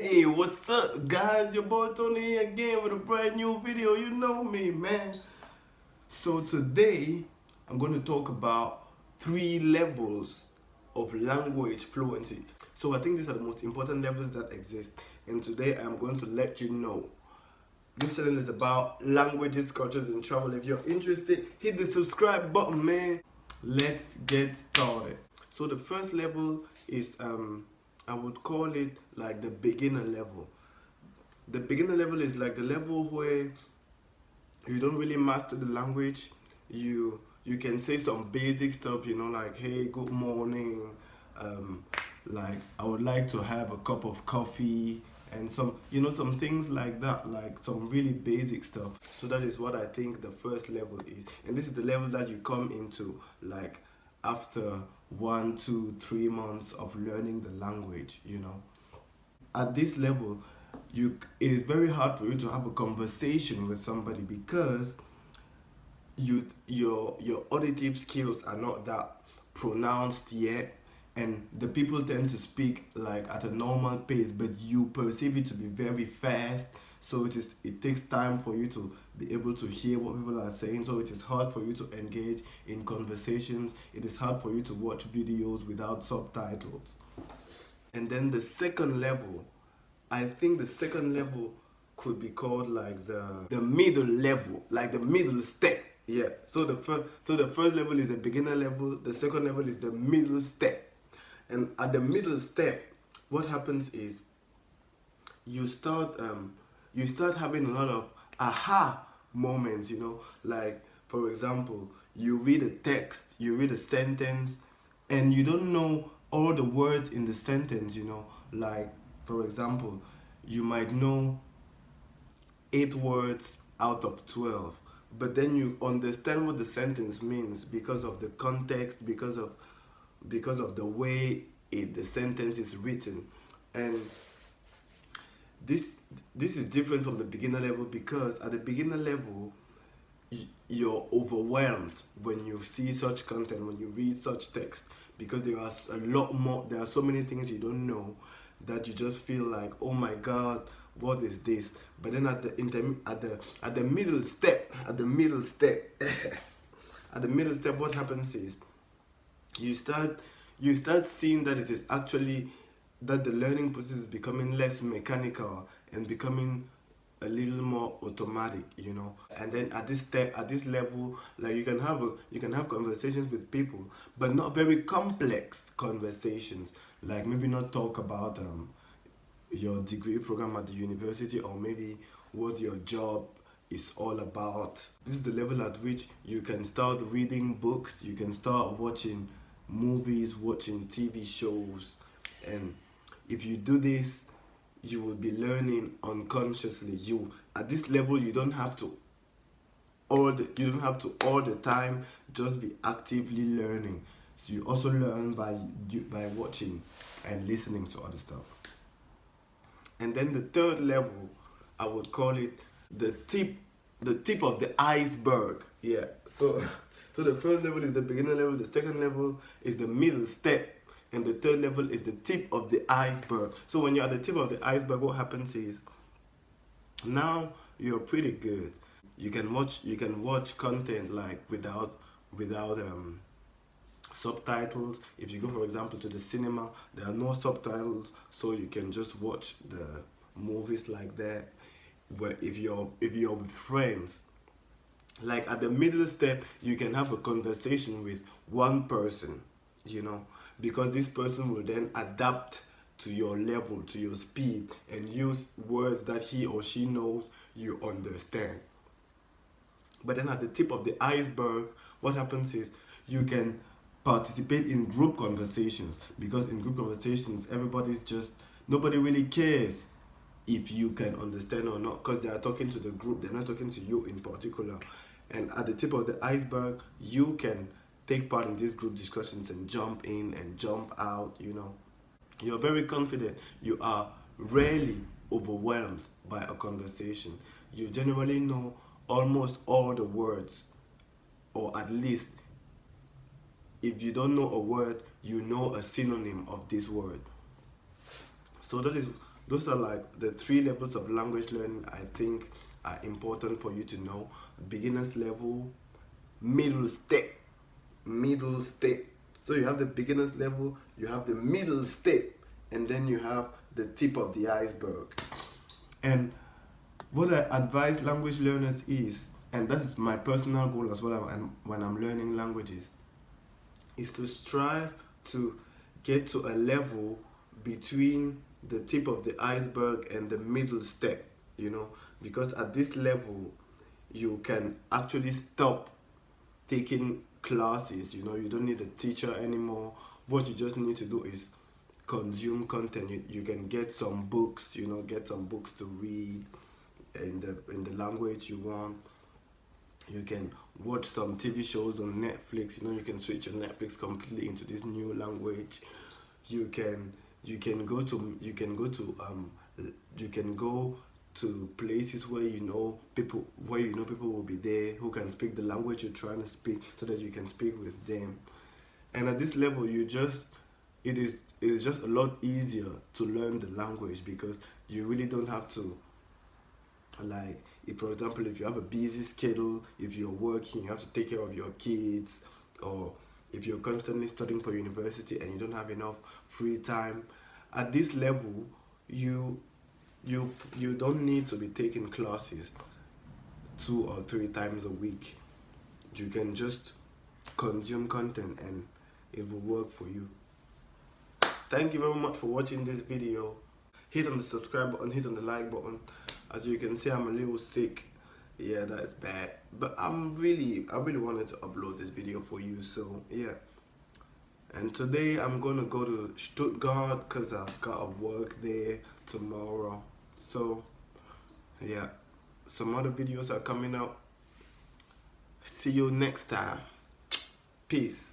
Hey, what's up, guys? Your boy Tony here again with a brand new video. You know me, man. So today, I'm going to talk about 3 levels of language fluency. So I think these are the most important levels that exist. And today, I'm going to let you know. This channel is about languages, cultures, and travel. If you're interested, hit the subscribe button, man. Let's get started. So the first level is I would call it like the beginner level. The beginner level is like the level where you don't really master the language. You can say some basic stuff, like hey, good morning, um, like I would like to have a cup of coffee, and some things like that, like some really basic stuff. So that is what I think the first level is, and this is the level that you come into like after 1, 2, 3 months of learning the language. At this level, it is very hard for you to have a conversation with somebody because your auditive skills are not that pronounced yet, and the people tend to speak like at a normal pace, but you perceive it to be very fast. So it takes time for you to be able to hear what people are saying. So it is hard for you to engage in conversations. It is hard for you to watch videos without subtitles. And then the second level, I think the second level could be called like the middle level, like the middle step. Yeah. So the first level is a beginner level. The second level is the middle step. And at the middle step, what happens is you start having a lot of aha moments. Like for example, you read a text, you read a sentence, and you don't know all the words in the sentence. Like for example, you might know 8 words out of 12, but then you understand what the sentence means because of the context, because of the way the sentence is written. And this this is different from the beginner level, because at the beginner level you're overwhelmed when you see such content, when you read such text, because there are so many things you don't know, that you just feel like, oh my god, what is this? But then at the middle step, at the middle step, what happens is you start seeing that it is actually that the learning process is becoming less mechanical and becoming a little more automatic. And then at this level, like you can have conversations with people, but not very complex conversations. Like maybe not talk about your degree program at the university, or maybe what your job is all about. This is the level at which you can start reading books, you can start watching movies, watching TV shows. And if you do this, you will be learning unconsciously. You At this level, you don't have to all the time just be actively learning. So you also learn by watching and listening to other stuff. And then the third level, I would call it the tip of the iceberg. Yeah. So the first level is the beginner level, the second level is the middle step, and the third level is the tip of the iceberg. So when you're at the tip of the iceberg, what happens is now you're pretty good. You can watch content like without subtitles. If you go, for example, to the cinema, there are no subtitles, so you can just watch the movies like that. Where if you're with friends, like at the middle step, you can have a conversation with one person, because this person will then adapt to your level, to your speed, and use words that he or she knows you understand. But then at the tip of the iceberg, what happens is you can participate in group conversations, because in group conversations, nobody really cares if you can understand or not, because they are talking to the group, they're not talking to you in particular. And at the tip of the iceberg, you can take part in these group discussions and jump in and jump out. You're very confident. You are rarely overwhelmed by a conversation. You generally know almost all the words, or at least if you don't know a word, you know a synonym of this word. So those are like the 3 levels of language learning I think are important for you to know. Beginners level, middle step, middle step. So you have the beginners level, you have the middle step, and then you have the tip of the iceberg. And what I advise language learners is, and that is my personal goal as well when I'm learning languages, is to strive to get to a level between the tip of the iceberg and the middle step, you know, because at this level you can actually stop taking classes, you know, you don't need a teacher anymore. What you just need to do is consume content. You can get some books, you know, get some books to read in the language you want. You can watch some TV shows on Netflix, you know, you can switch your Netflix completely into this new language. You can you can go to you can go to you can go to places where you know people will be there who can speak the language you're trying to speak, so that you can speak with them. And at this level, it is just a lot easier to learn the language, because you really don't have to, like, if for example, if you have a busy schedule, if you're working, you have to take care of your kids, or if you're constantly studying for university and you don't have enough free time. At this level, you you don't need to be taking classes 2 or 3 times a week. You can just consume content and it will work for you. Thank you very much for watching this video. Hit on the subscribe button, hit on the like button. As you can see, I'm a little sick. Yeah, that is bad. But I really wanted to upload this video for you. So yeah. And today I'm gonna go to Stuttgart because I've got to work there tomorrow. So yeah, some other videos are coming out. See you next time. Peace.